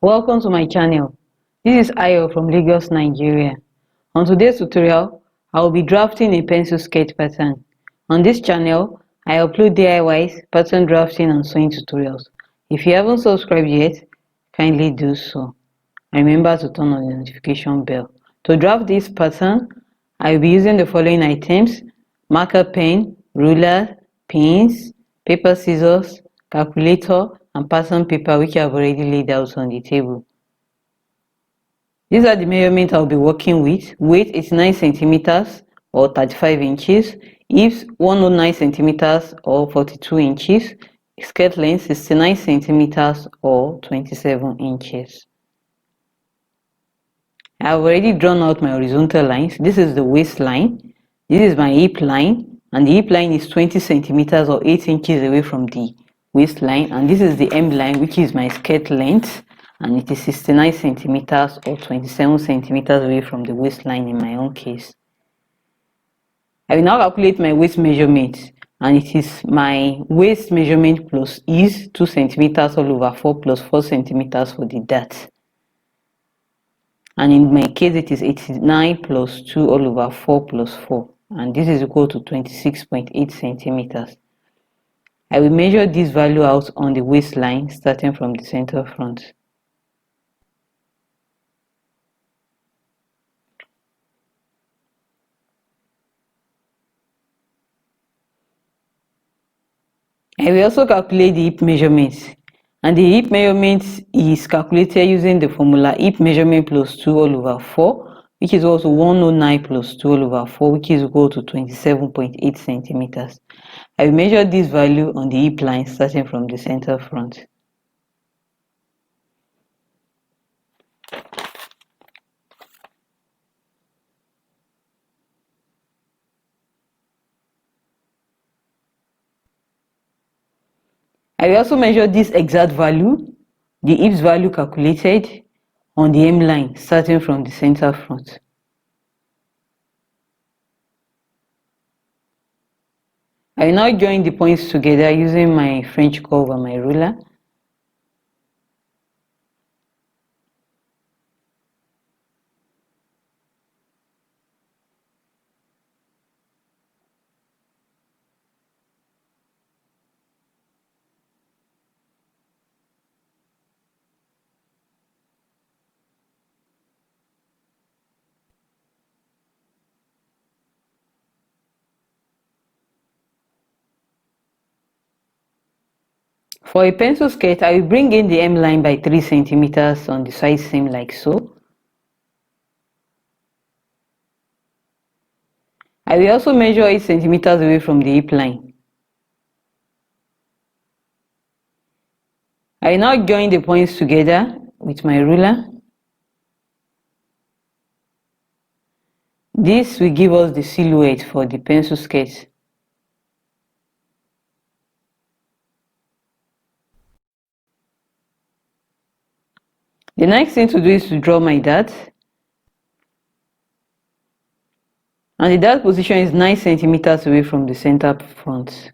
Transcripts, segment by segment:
Welcome to my channel. This is Ayo from Lagos, Nigeria. On today's tutorial, I will be drafting a pencil sketch pattern. On this channel, I upload DIYs, pattern drafting and sewing tutorials. If you haven't subscribed yet, kindly do so. And remember to turn on the notification bell. To draft this pattern, I will be using the following items: marker pen, ruler, pins, paper scissors, calculator, and pattern paper which I have already laid out on the table. These are the measurements I'll be working with. Weight 89 centimeters or 35 inches, hips 109 centimeters or 42 inches, skirt length 69 centimeters or 27 inches. I've already drawn out my horizontal lines. This is the waistline, this is my hip line, and the hip line is 20 centimeters or 8 inches away from the waistline, and this is the hem line, which is my skirt length, and it is 69 centimeters or 27 centimeters away from the waistline in my own case. I will now calculate my waist measurement, and it is my waist measurement plus is 2 centimeters all over 4 plus 4 centimeters for the dart. And in my case it is 89 plus 2 all over 4 plus 4, and this is equal to 26.8 centimeters. I will measure this value out on the waistline starting from the center front. I will also calculate the hip measurements, and the hip measurement is calculated using the formula hip measurement plus 2 all over 4, which is also 109 plus 2 all over 4, which is equal to 27.8 centimeters. I will measure this value on the hip line starting from the center front. I will also measure this exact value, the hips value calculated, on the hem line starting from the center front. I will now join the points together using my French curve and my ruler. For a pencil skirt, I will bring in the hem line by 3 centimeters on the side seam like so. I will also measure 8 centimeters away from the hip line. I will now join the points together with my ruler. This will give us the silhouette for the pencil skirt. The next thing to do is to draw my dart. And the dart position is 9 centimeters away from the center front.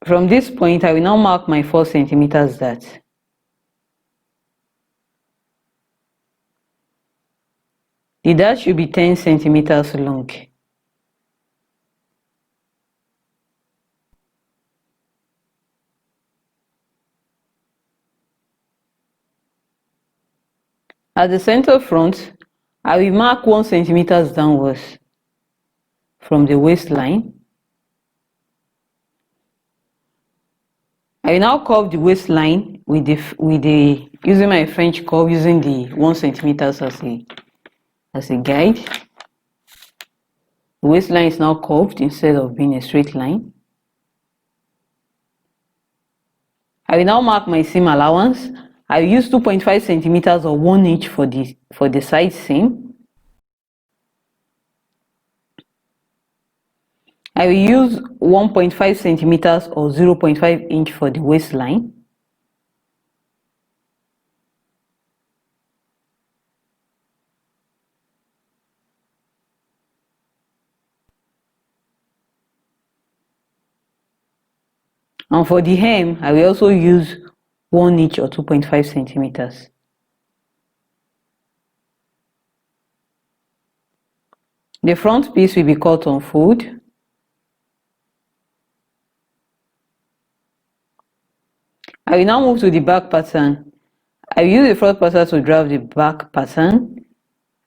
From this point, I will now mark my 4 centimeters dart. The dart should be 10 centimeters long. At the center front, I will mark 1 centimeters downwards from the waistline. I will now curve the waistline using my French curve, using the 1 centimeters as a guide. The waistline is now curved instead of being a straight line. I will now mark my seam allowance. I will use 2.5 centimeters or 1 inch for the side seam. I will use 1.5 centimeters or 0.5 inch for the waistline. And for the hem, I will also use 1 inch or 2.5 centimeters. The front piece will be cut on fold. I will now move to the back pattern. I will use the front pattern to draft the back pattern.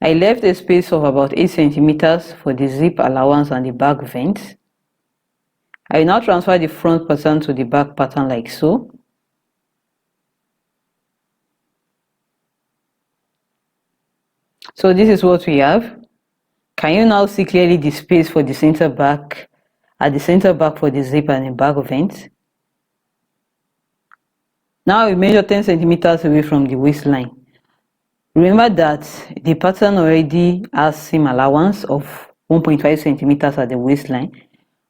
I left a space of about 8 centimeters for the zip allowance and the back vent. I will now transfer the front pattern to the back pattern like so. So this is what we have. Can you now see clearly the space for the center back, at the center back for the zip and the back vent? Now we measure 10 centimeters away from the waistline. Remember that the pattern already has seam allowance of 1.5 centimeters at the waistline.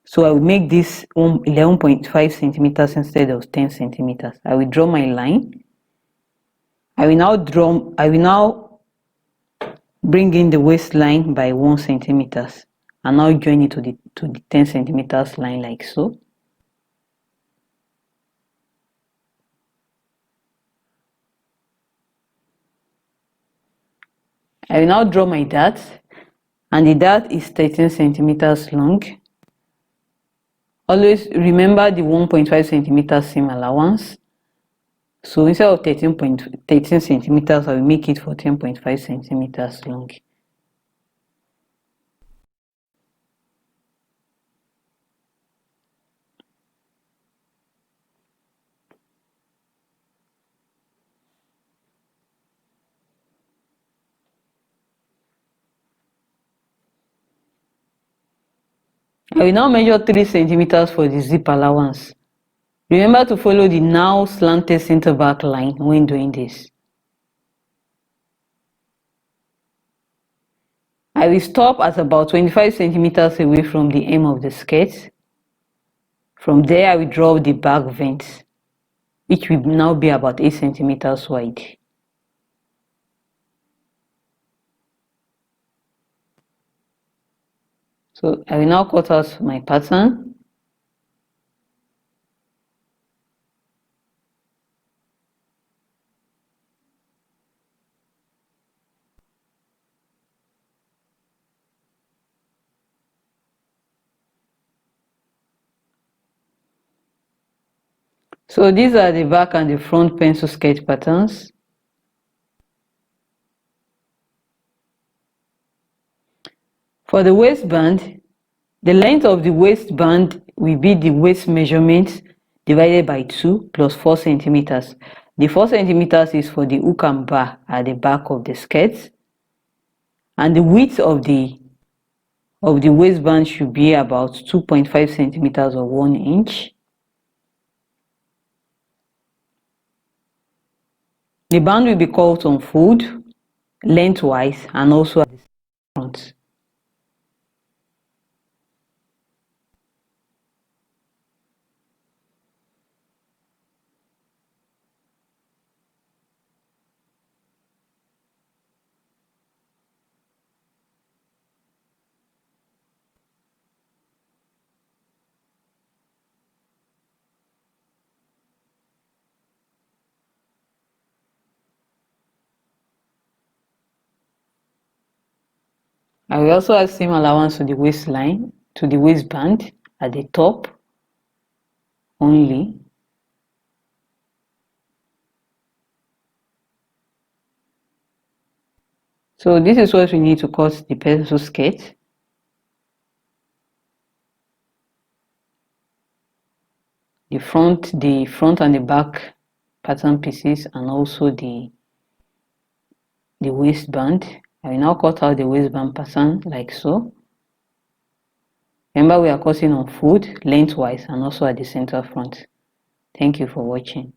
So I will make this 11.5 centimeters instead of 10 centimeters. I will draw my line. I will now bring in the waistline by 1 centimeters and now join it to the 10 centimeters line like so. I will now draw my dart, and the dart is 13 centimeters long. Always remember the 1.5 centimeters seam allowance. So instead of 13 centimeters, I will make it 14.5 centimeters long. I will now measure 3 centimeters for the zip allowance. Remember to follow the now slanted center back line when doing this. I will stop at about 25 centimeters away from the hem of the skirt. From there, I will draw the back vent, which will now be about 8 centimeters wide. So I will now cut out my pattern. So these are the back and the front pencil sketch patterns. For the waistband, the length of the waistband will be the waist measurement divided by 2 plus 4 centimeters. The 4 centimeters is for the hook and bar at the back of the skirt, and the width of the waistband should be about 2.5 centimeters or 1 inch. The band will be cut on fold, lengthwise, and also at the front. I will also add seam allowance to the waistline, to the waistband at the top only. So this is what we need to cut the pencil skirt. The front and the back pattern pieces, and also the waistband. I will now cut out the waistband pattern like so. Remember, we are cutting on fold, lengthwise, and also at the center front. Thank you for watching.